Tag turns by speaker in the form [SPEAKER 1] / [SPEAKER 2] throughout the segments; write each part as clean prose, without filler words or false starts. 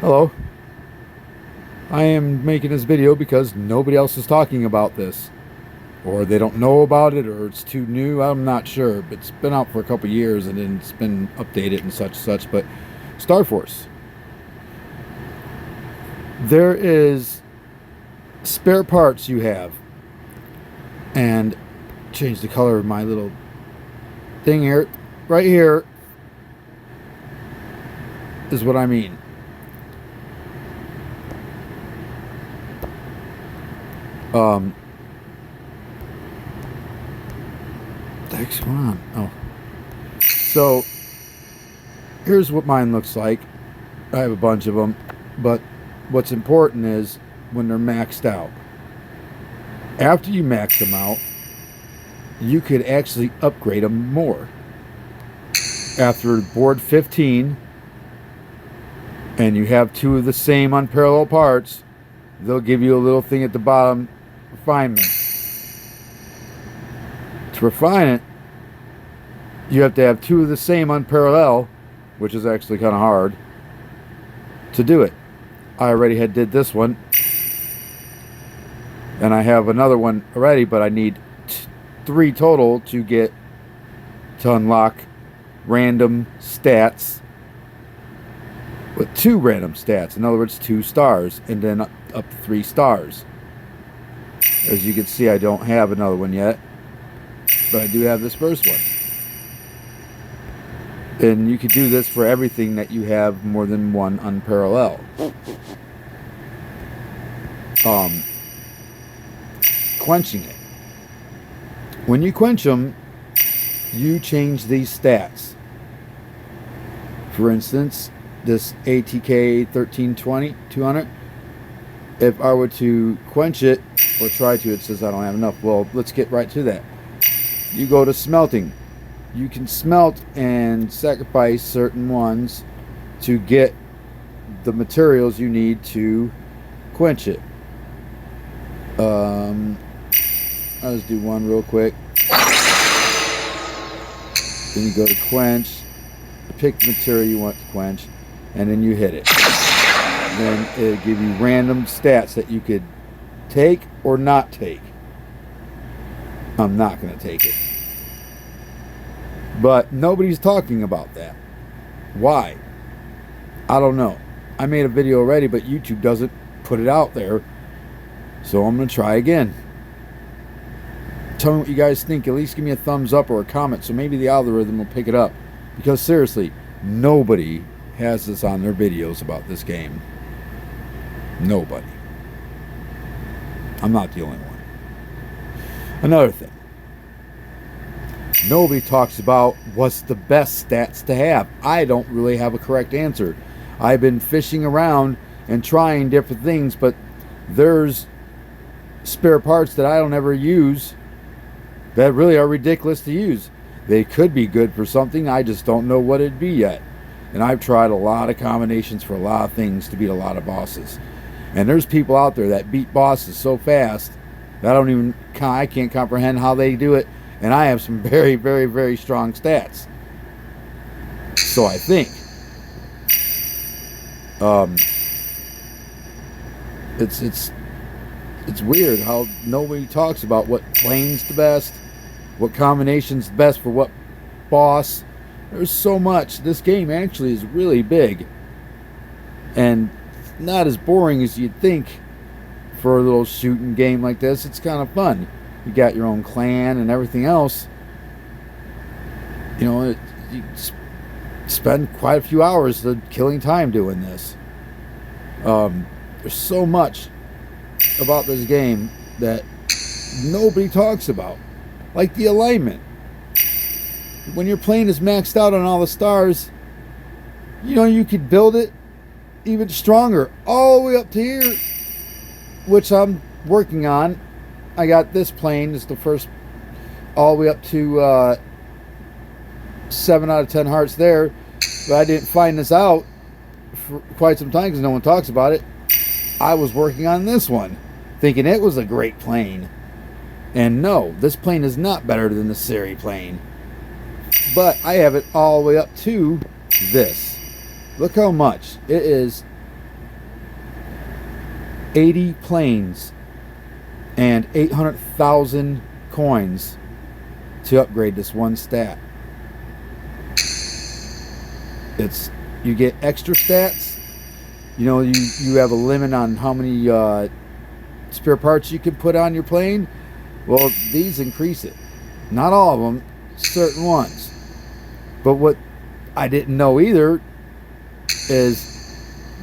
[SPEAKER 1] Hello. I am making this video because nobody else is talking about this. Or they don't know about it, or it's too new. I'm not sure. But it's been out for a couple years and then it's been updated and such. But Star Force. There is spare parts you have. And change the color of my little thing here. Right here is what I mean. Um, what the heck's going on? Oh. So, here's what mine looks like. I have a bunch of them. But what's important is when they're maxed out. After you max them out, you could actually upgrade them more. After board 15, and you have two of the same unparalleled parts, they'll give you a little thing at the bottom, refinement. To refine it, you have to have two of the same unparalleled, which is actually kind of hard to do it. I already did this one, and I have another one already, but I need 3 total to unlock random stats with 2 random stats. In other words, 2 stars, and then up to 3 stars. As you can see, I don't have another one yet, but I do have this first one. And you could do this for everything that you have more than one unparalleled. Quenching it. When you quench them, you change these stats. For instance, this ATK 1320 200, if I were to quench it, or try to, it says I don't have enough. Well, let's get right to that. You go to smelting. You can smelt and sacrifice certain ones to get the materials you need to quench it. I'll just do one real quick. Then you go to quench, pick the material you want to quench, and then you hit it. Then it'll give you random stats that you could take or not take. I'm not going to take it. But nobody's talking about that. Why? I don't know. I made a video already, but YouTube doesn't put it out there. So I'm going to try again. Tell me what you guys think. At least give me a thumbs up or a comment, so maybe the algorithm will pick it up. Because seriously, nobody has this on their videos about this game. Nobody. I'm not the only one. Another thing. Nobody talks about what's the best stats to have. I don't really have a correct answer. I've been fishing around and trying different things, but there's spare parts that I don't ever use that really are ridiculous to use. They could be good for something, I just don't know what it'd be yet. And I've tried a lot of combinations for a lot of things to beat a lot of bosses. And there's people out there that beat bosses so fast that I can't comprehend how they do it. And I have some very, very, very strong stats. So I think. It's weird how nobody talks about what plane's the best, what combination's the best for what boss. There's so much. This game actually is really big. And not as boring as you'd think for a little shooting game like this. It's kind of fun. You got your own clan and everything else. You know, you spend quite a few hours killing time doing this. There's so much about this game that nobody talks about. Like the alignment. When your plane is maxed out on all the stars, you know, you could build it even stronger all the way up to here, which I'm working on. I got this plane, it's the first, all the way up to 7 out of 10 hearts there, but I didn't find this out for quite some time because no one talks about it. I was working on this one, thinking it was a great plane. And no, this plane is not better than the Siri plane. But I have it all the way up to this. Look how much. It is 80 planes and 800,000 coins to upgrade this one stat. You get extra stats. You know, you have a limit on how many spare parts you can put on your plane. Well, these increase it. Not all of them, certain ones. But what I didn't know either is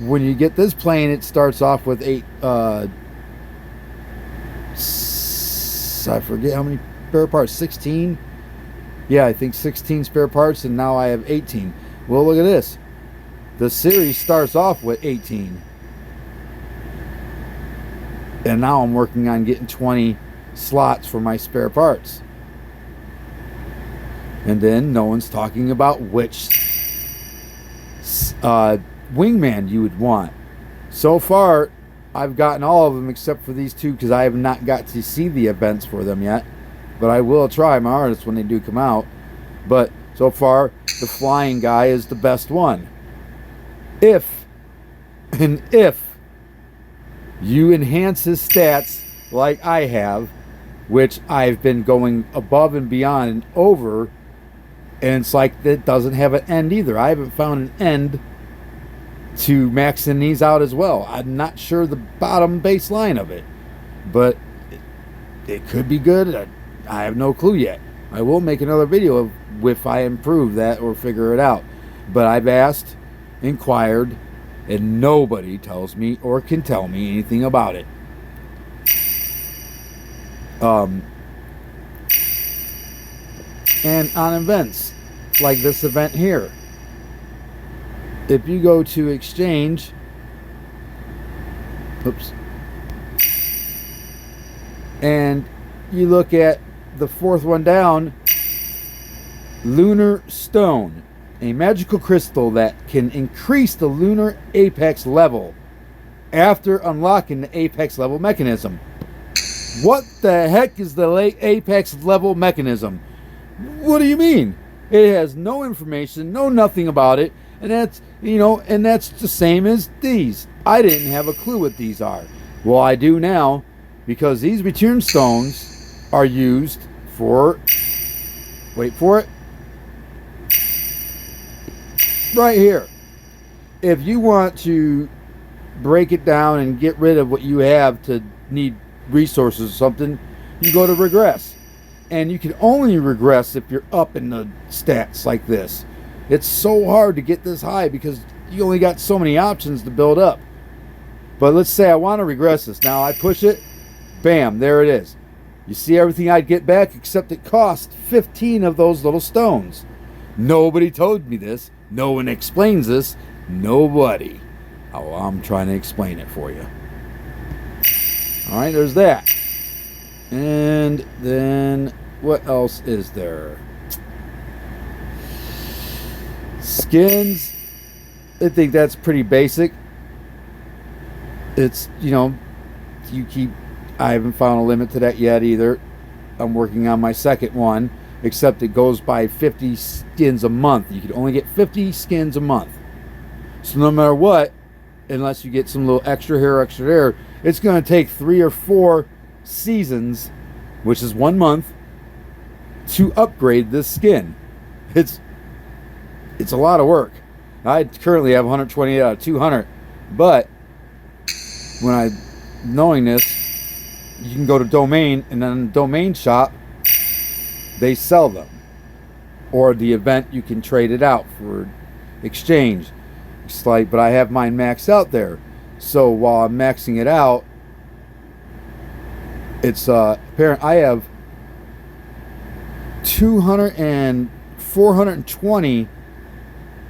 [SPEAKER 1] when you get this plane, it starts off with 8 I forget how many spare parts, 16? Yeah, I think 16 spare parts, and now I have 18. Well, look at this. The series starts off with 18. And now I'm working on getting 20 slots for my spare parts. And then no one's talking about which wingman you would want. So far, I've gotten all of them except for these two because I have not got to see the events for them yet. But I will try my hardest when they do come out. But so far, the flying guy is the best one. If you enhance his stats like I have, which I've been going above and beyond and over, and it's like it doesn't have an end either. I haven't found an end to maxing these out as well. I'm not sure the bottom baseline of it, but it could be good. I have no clue yet. I will make another video of if I improve that or figure it out. But I've asked, inquired, and nobody tells me or can tell me anything about it. And on events like this event here, if you go to exchange, and you look at the fourth one down, lunar stone, a magical crystal that can increase the lunar apex level after unlocking the apex level mechanism. What the heck is the apex level mechanism? What do you mean? It has no information, no nothing about it, and that's, you know, and that's the same as these. I didn't have a clue what these are. Well, I do now, because these return stones are used for, wait for it, right here. If you want to break it down and get rid of what you have to need resources or something, you go to regress. And you can only regress if you're up in the stats like this. It's so hard to get this high because you only got so many options to build up. But let's say I want to regress this. Now I push it, bam, there it is. You see everything I'd get back, except it cost 15 of those little stones. Nobody told me this. No one explains this. Nobody. Oh, I'm trying to explain it for you. All right, there's that. And then what else is there? Skins. I think that's pretty basic. It's, you know, I haven't found a limit to that yet either. I'm working on my second one, except it goes by 50 skins a month. You can only get 50 skins a month. So no matter what, unless you get some little extra here, extra there, it's going to take 3 or 4 seasons, which is 1 month, to upgrade this skin. It's a lot of work. I currently have 128 out of 200, but knowing this, you can go to domain, and then domain shop, they sell them, or the event you can trade it out for exchange. It's like, but I have mine maxed out there, so while I'm maxing it out, it's apparent I have 200 and 420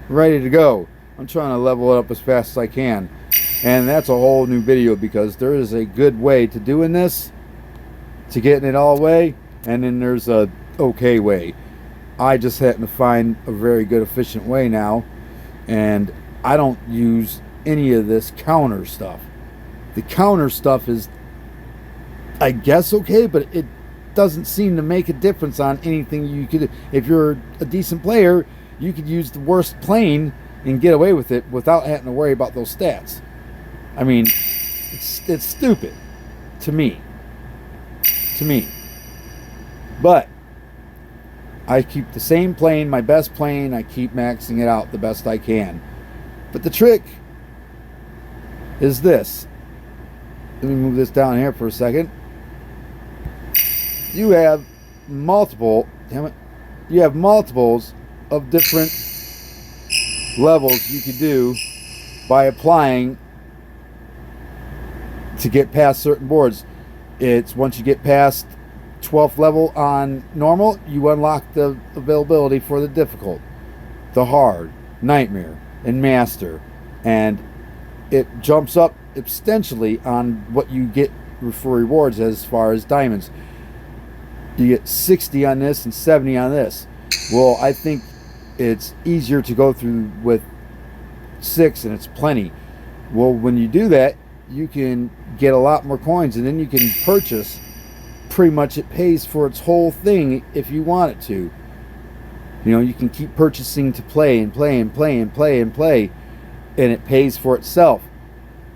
[SPEAKER 1] ready to go. I'm trying to level it up as fast as I can, and that's a whole new video because there is a good way to doing this, to getting it all away, and then there's a okay way. I just happen to find a very good efficient way now, and I don't use any of this counter stuff. The counter stuff is, I guess, okay, but it doesn't seem to make a difference on anything you could. If you're a decent player, you could use the worst plane and get away with it without having to worry about those stats. I mean, It's stupid to me. To me. But I keep the same plane, my best plane. I keep maxing it out the best I can. But the trick is this. Let me move this down here for a second. You have multiple, damn it, you have multiples of different levels you could do by applying to get past certain boards. It's once you get past 12th level on normal, you unlock the availability for the difficult, the hard, nightmare, and master, and it jumps up exponentially on what you get for rewards as far as diamonds. You get 60 on this and 70 on this. Well, I think it's easier to go through with 6, and it's plenty. Well, when you do that, you can get a lot more coins, and then you can purchase. Pretty much it pays for its whole thing if you want it to. You know, you can keep purchasing to play and play and play and play and play, and it pays for itself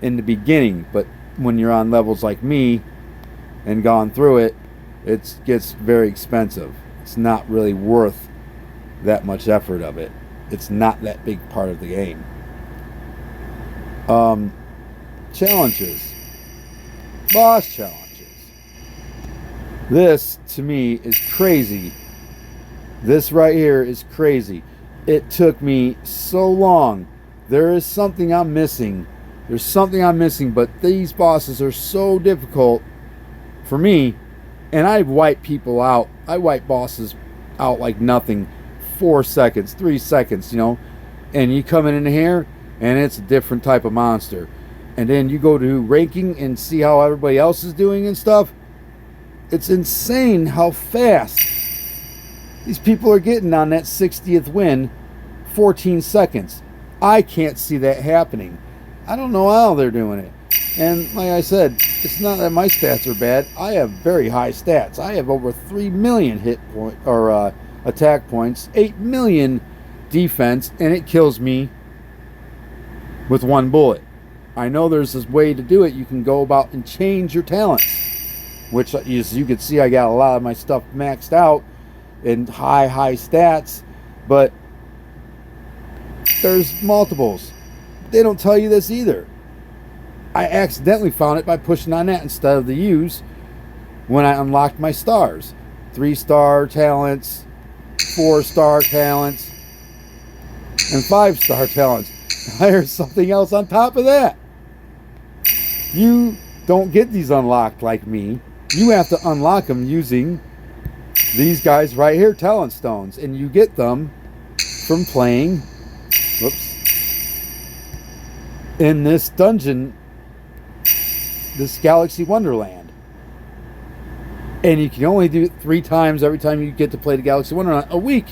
[SPEAKER 1] in the beginning. But when you're on levels like me and gone through it, it gets very expensive. It's not really worth that much effort of it. It's not that big part of the game. Challenges. Boss challenges. This, to me, is crazy. This right here is crazy. It took me so long. There is something I'm missing. There's something I'm missing, but these bosses are so difficult for me, and I wipe people out. I wipe bosses out like nothing. 4 seconds, 3 seconds, you know. And you come in here, and it's a different type of monster. And then you go to ranking and see how everybody else is doing and stuff. It's insane how fast these people are getting on that 60th win. 14 seconds. I can't see that happening. I don't know how they're doing it. And like I said, it's not that my stats are bad. I have very high stats. I have over 3 million hit point or attack points, 8 million defense, and it kills me with one bullet. I know there's this way to do it. You can go about and change your talents, which, as you can see, I got a lot of my stuff maxed out in high stats, but there's multiples. They don't tell you this either. I accidentally found it by pushing on that instead of the U's when I unlocked my stars. 3-star talents, 4-star talents, and 5-star talents. There's something else on top of that. You don't get these unlocked like me. You have to unlock them using these guys right here, talent stones, and you get them from playing in this dungeon, this Galaxy Wonderland. And you can only do it 3 times every time you get to play the Galaxy Wonderland a week.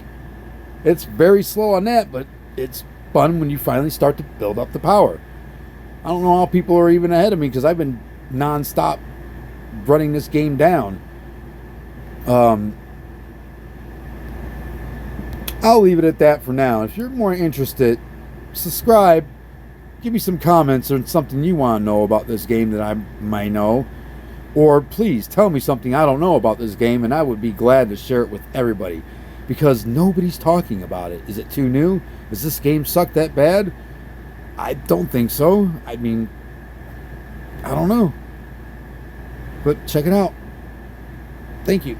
[SPEAKER 1] It's very slow on that, but it's fun when you finally start to build up the power. I don't know how people are even ahead of me, because I've been non-stop running this game down. I'll leave it at that for now. If you're more interested, subscribe, give me some comments or something you want to know about this game that I might know, or please tell me something I don't know about this game, and I would be glad to share it with everybody, because nobody's talking about it. Is it too new? Does this game suck that bad? I don't think so. I mean, I don't know, but check it out. Thank you.